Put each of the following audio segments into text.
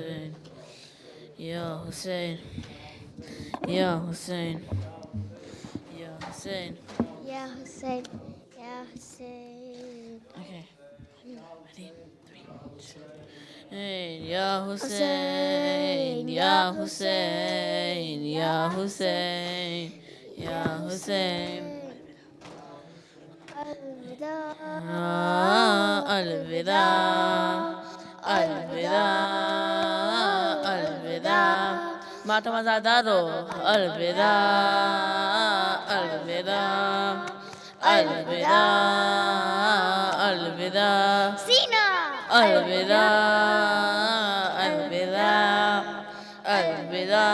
Husayn, Ya Husayn, Ya Husayn, Ya Husayn. Ya Husayn, Ya Husayn. Okay. Ready? 3, 2. Ya Husayn, Husayn, Ya Ya Husayn, Husayn, Ya Ya Husayn, Husayn, Ya Ya Husayn. Husayn. Alvida, Alvida, alvida, alvida, alvida, alvida. Mata Mazadaro, alvida, alvida, alvida, alvida, Sina, alvida, alvida, alvida,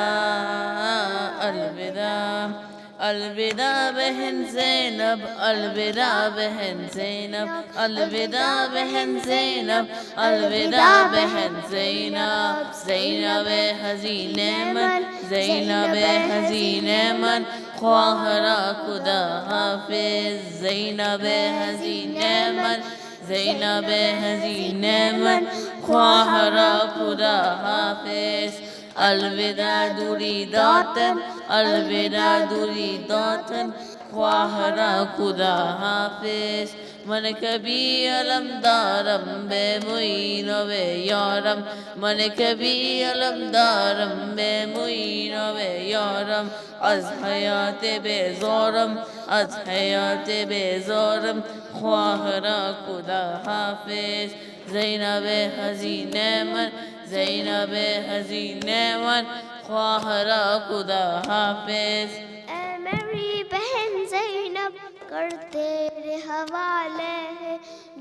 alvida, alvida. الوداع بہن زینب الوداع بہن زینب الوداع بہن زینب الوداع بہن زینب زینب حزین من زینب حزین من خواہ را خدا حافظ زینب حزین من زینب حزین من خواہ را خدا حافظ الوداع دوری داتن الوداع دوری داتن خواہ را خدا حافظ من کبھی علم دارم بے معین و بے یارم من کبھی علم دارم بے معین و بے یارم از حیات بے زورم از حیات بے زورم خواہ را خدا حافظ زینب حزین من زینب حزین من خواہ را خدا حافظ اے میری بہن زینب کر تیرے حوالے ہے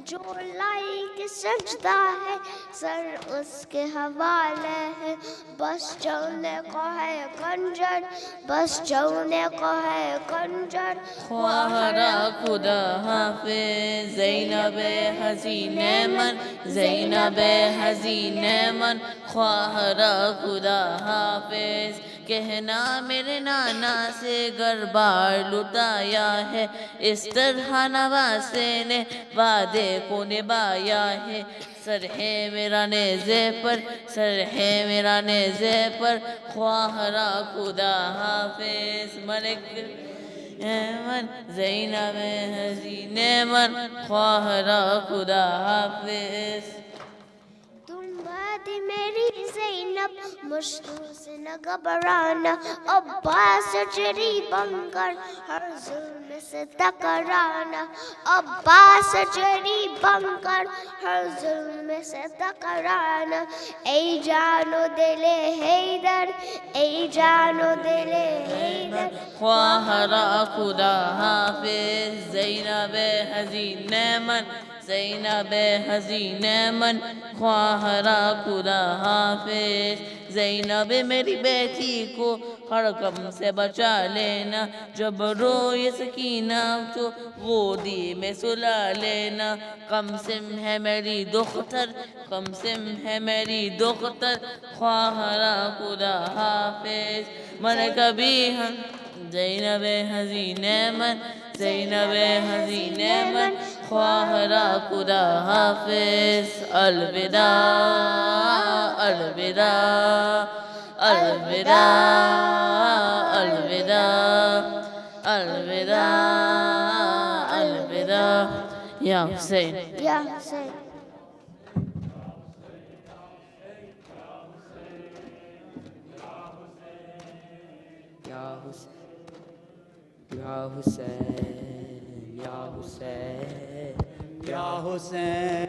جو لائی کے سجدہ ہے سر اس کے حوالے ہے بس چلنے کو ہے کنجر بس چلنے کو ہے کنجر خواہ را خدا حافظ زینب حزین من زینب حزین من خواہ را خدا حافظ کہنا میرے نانا سے گربار لٹایا ہے اس طرح نواسے نے وعدے کو نبھایا ہے سر ہے میرا نیزے پر سر ہے میرا نیزے پر خواہ را خدا حافظ ملک من زینب حزین من خواہ را خدا حافظ تم بات میری زینب مشکل سے نہ گھبرانا عباس جری بن کر ہر ظلم سے ٹکرانا عباس جری بن کر ہر ظلم سے ٹکرانا ای جانو دل حیدر ای جانو دل حیدر خواہ را خدا حافظ زینب حزین من زینب حزین من خواہ را خدا حافظ زینب میری بیٹی کو ہر غم سے بچا لینا جب روئے سکینہ تو گودی میں سلا لینا کم سم ہے میری دختر کم سم ہے میری دختر خواہ را خدا حافظ من کبھی ہم زینب حزین من زینب حزین من خواہ را خدا حافظ الوداع الوداع الوداع الوداع الوداع الوداع یا حسین یا حسین یا حسین یا حسین یا حسین